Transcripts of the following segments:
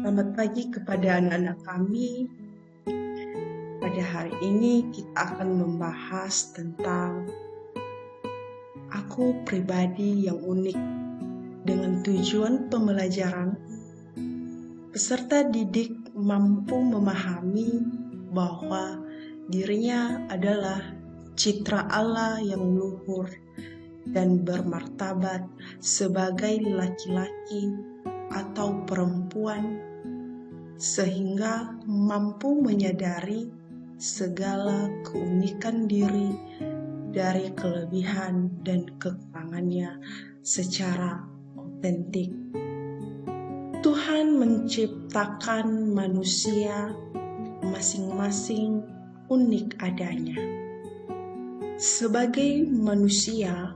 Selamat pagi kepada anak-anak kami. Pada hari ini kita akan membahas tentang aku pribadi yang unik dengan tujuan pembelajaran. Peserta didik mampu memahami bahwa dirinya adalah citra Allah yang luhur dan bermartabat sebagai laki-laki atau perempuan, sehingga mampu menyadari segala keunikan diri dari kelebihan dan kekurangannya secara otentik. Tuhan menciptakan manusia masing-masing unik adanya. Sebagai manusia,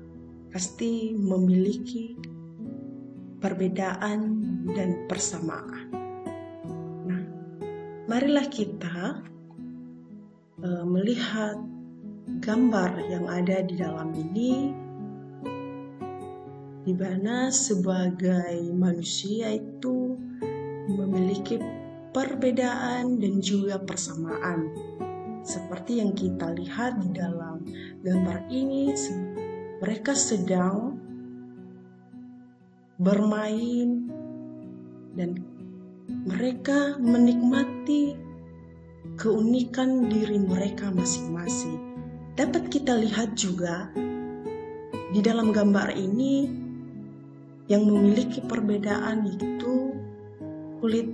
pasti memiliki perbedaan dan persamaan. Nah, marilah kita melihat gambar yang ada di dalam ini, di mana sebagai manusia itu memiliki perbedaan dan juga persamaan. Seperti yang kita lihat di dalam gambar ini, mereka sedang bermain dan mereka menikmati keunikan diri mereka masing-masing. Dapat kita lihat juga di dalam gambar ini yang memiliki perbedaan itu kulit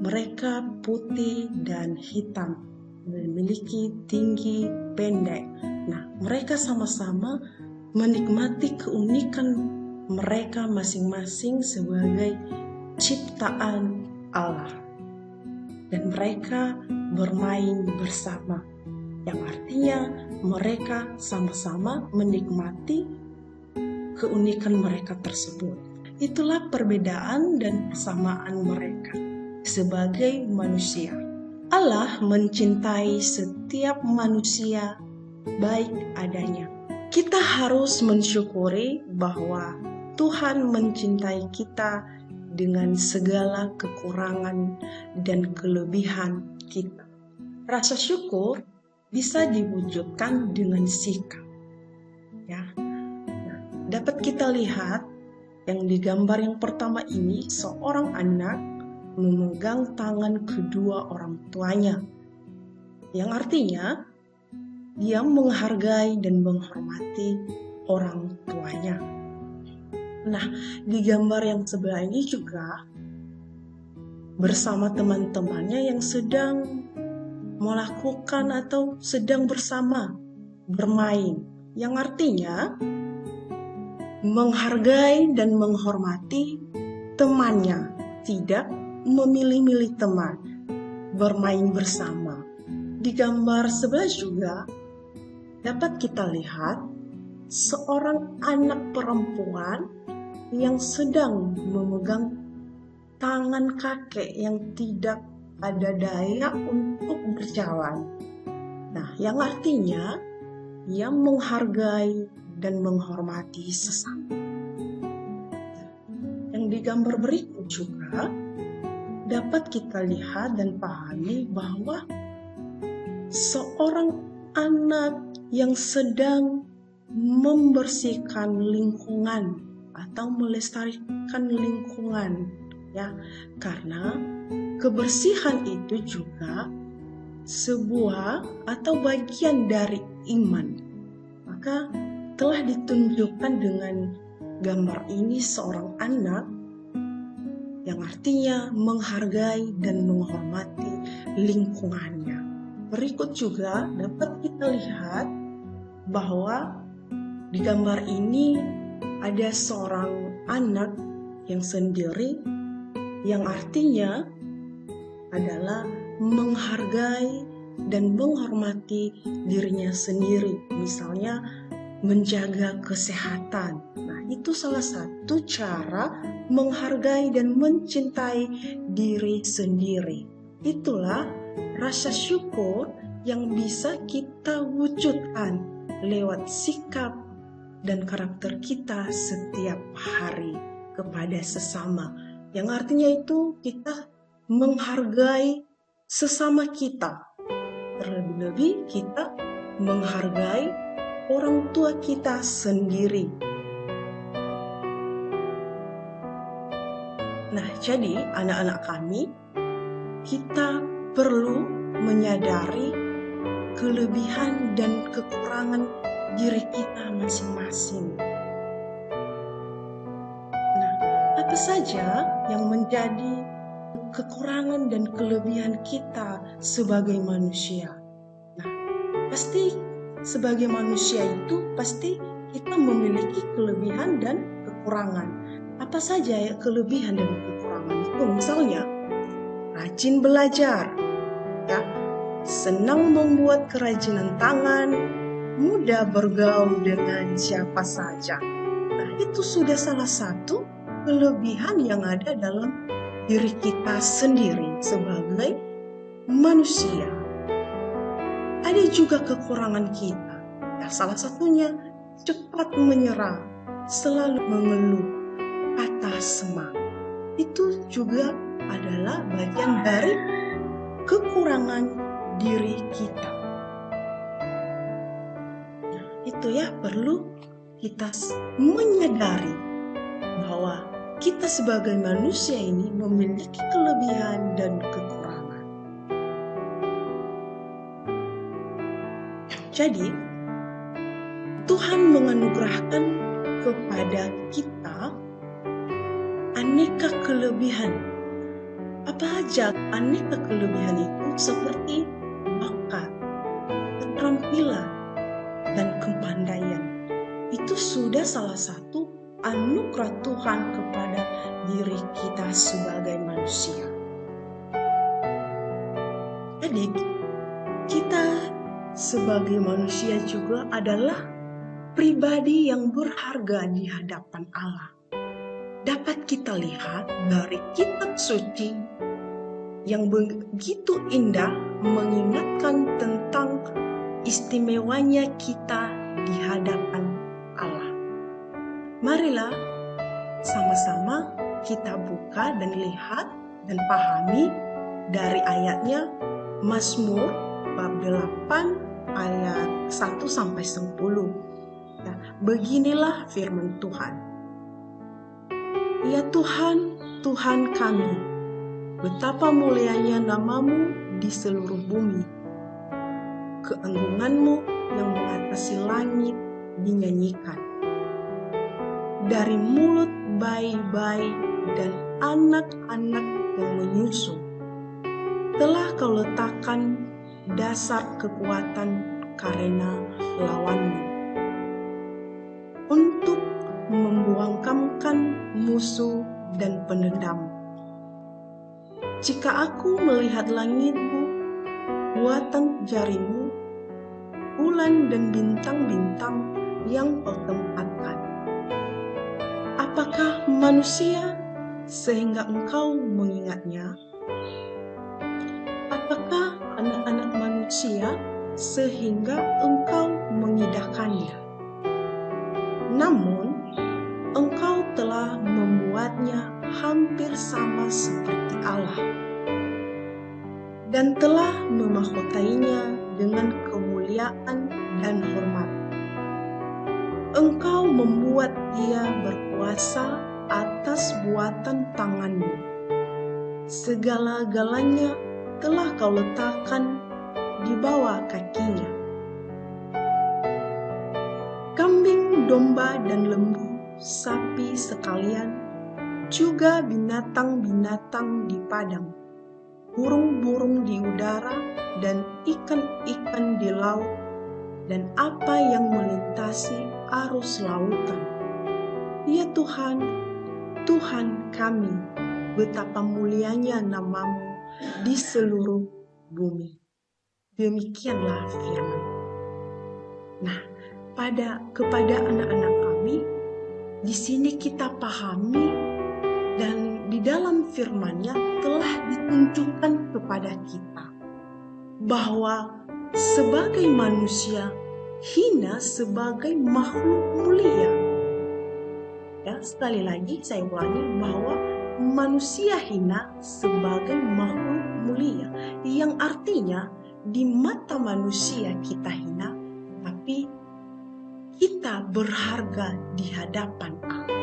mereka putih dan hitam, memiliki tinggi pendek. Nah, mereka sama-sama menikmati keunikan mereka masing-masing sebagai ciptaan Allah. Dan mereka bermain bersama, yang artinya mereka sama-sama menikmati keunikan mereka tersebut. Itulah perbedaan dan persamaan mereka sebagai manusia. Allah mencintai setiap manusia baik adanya. Kita harus mensyukuri bahwa Tuhan mencintai kita dengan segala kekurangan dan kelebihan kita. Rasa syukur bisa diwujudkan dengan sikap. Ya. Nah, dapat kita lihat yang digambar yang pertama ini, seorang anak memegang tangan kedua orang tuanya, yang artinya dia menghargai dan menghormati orang tuanya. Nah, di gambar yang sebelah ini juga bersama teman-temannya yang sedang melakukan atau sedang bersama bermain, yang artinya menghargai dan menghormati temannya, tidak memilih-milih teman, bermain bersama. Di gambar sebelah juga dapat kita lihat seorang anak perempuan yang sedang memegang tangan kakek yang tidak ada daya untuk berjalan. Nah, yang artinya ia menghargai dan menghormati sesama. Yang di gambar berikut juga dapat kita lihat dan pahami bahwa seorang anak yang sedang membersihkan lingkungan atau melestarikan lingkungan, ya, karena kebersihan itu juga sebuah atau bagian dari iman. Maka telah ditunjukkan dengan gambar ini seorang anak yang artinya menghargai dan menghormati lingkungannya. Berikut juga dapat kita lihat bahwa di gambar ini ada seorang anak yang sendiri, yang artinya adalah menghargai dan menghormati dirinya sendiri. Misalnya menjaga kesehatan. Nah, itu salah satu cara menghargai dan mencintai diri sendiri. Itulah rasa syukur yang bisa kita wujudkan lewat sikap dan karakter kita setiap hari kepada sesama. Yang artinya itu kita menghargai sesama kita. Terlebih-lebih kita menghargai orang tua kita sendiri. Nah, jadi anak-anak kami, kita perlu menyadari kelebihan dan kekurangan diri kita masing-masing. Nah, apa saja yang menjadi kekurangan dan kelebihan kita sebagai manusia? Nah, pasti sebagai manusia itu pasti kita memiliki kelebihan dan kekurangan. Apa saja ya kelebihan dan kekurangan itu? Misalnya, rajin belajar, ya, senang membuat kerajinan tangan, mudah bergaul dengan siapa saja. Nah, itu sudah salah satu kelebihan yang ada dalam diri kita sendiri sebagai manusia. Ada juga kekurangan kita. Ya, salah satunya cepat menyerah, selalu mengeluh, patah semangat. Itu juga adalah bagian dari kekurangan diri kita. Nah, itu ya perlu kita menyadari bahwa kita sebagai manusia ini memiliki kelebihan dan kekurangan. Jadi, Tuhan menganugerahkan kepada kita aneka kelebihan. Apa aja aneka kelebihan itu? Seperti bakat, keterampilan, dan kepandaian. Itu sudah salah satu anugerah Tuhan kepada diri kita sebagai manusia. Jadi, kita sebagai manusia juga adalah pribadi yang berharga di hadapan Allah. Dapat kita lihat dari kitab suci yang begitu indah mengingatkan tentang istimewanya kita di hadapan Allah. Marilah sama-sama kita buka dan lihat dan pahami dari ayatnya Mazmur bab 8 ayat 1-10. Ya, beginilah firman Tuhan. Ya Tuhan, Tuhan kami, betapa mulianya namamu di seluruh bumi. Keagunganmu yang mengatasi langit dinyanyikan. Dari mulut bayi-bayi dan anak-anak yang menyusu, telah kau letakkan dasar kekuatan karena lawanmu, untuk membungkamkan musuh dan pendendam. Jika aku melihat langitmu, buatan jarimu, bulan dan bintang-bintang yang kau tempatkan, apakah manusia sehingga engkau mengingatnya? Apakah anak-anak manusia sehingga engkau mengindahkannya? Namun, engkau telah membuatnya hampir sama seperti Allah, dan telah memahkotainya dengan kemuliaan dan hormat. Engkau membuat dia berkuasa atas buatan tanganmu. Segala-galanya telah kau letakkan di bawah kakinya. Kambing, domba, dan lembu, sapi sekalian, juga binatang-binatang di padang, burung-burung di udara, dan ikan-ikan di laut, dan apa yang melintasi arus lautan. Ya Tuhan, Tuhan kami, betapa mulianya namamu di seluruh bumi. Demikianlah firman. Nah, kepada anak-anak kami, di sini kita pahami dan di dalam firman-Nya telah ditunjukkan kepada kita bahwa sebagai manusia hina sebagai makhluk mulia. Ya, sekali lagi saya ulangi bahwa manusia hina sebagai makhluk mulia, yang artinya di mata manusia kita hina, tapi kita berharga di hadapan Allah.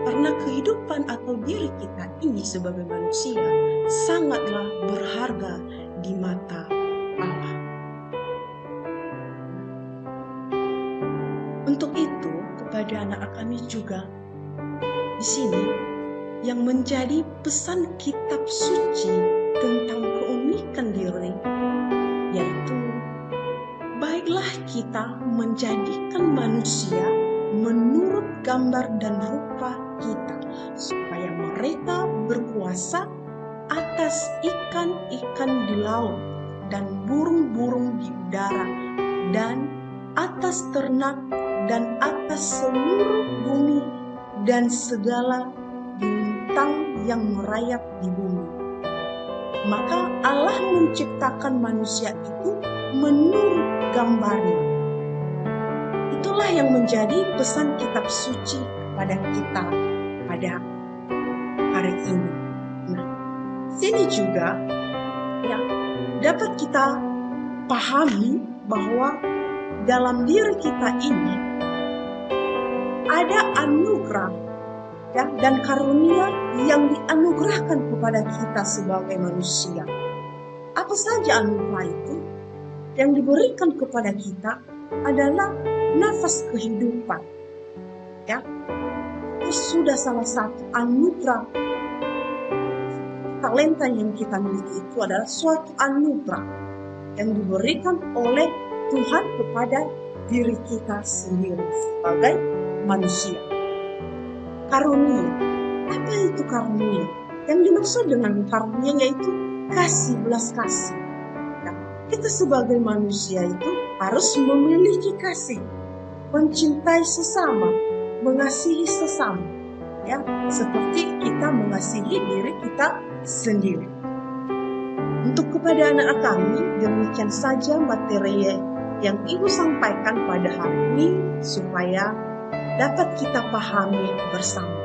Karena kehidupan atau diri kita ini sebagai manusia sangatlah berharga di mata Allah. Untuk itu, kepada anak kami juga di sini yang menjadi pesan kitab suci tentang keunikan diri, yaitu baiklah kita menjadikan manusia menurut gambar dan rupa kita, supaya mereka berkuasa atas ikan-ikan di laut dan burung-burung di udara, dan atas ternak dan atas seluruh bumi dan segala bintang yang merayap di bumi. Maka Allah menciptakan manusia itu menurut gambarnya. Itulah yang menjadi pesan kitab suci kepada kita pada hari ini. Nah, sini juga ya dapat kita pahami bahwa dalam diri kita ini ada anugerah ya, dan karunia yang dianugerahkan kepada kita sebagai manusia. Apa saja anugerah itu? Yang diberikan kepada kita adalah nafas kehidupan. Ya, itu sudah salah satu anugerah. Talenta yang kita miliki itu adalah suatu anugerah yang diberikan oleh Tuhan kepada diri kita sendiri sebagai manusia. Karunia. Apa itu karunia? Yang dimaksud dengan karunia yaitu kasih, belas kasih. Nah, kita sebagai manusia itu harus memiliki kasih, mencintai sesama, mengasihi sesama, ya, seperti kita mengasihi diri kita sendiri. Untuk kepada anak kami, demikian saja materi yang Ibu sampaikan pada hari ini supaya dapat kita pahami bersama.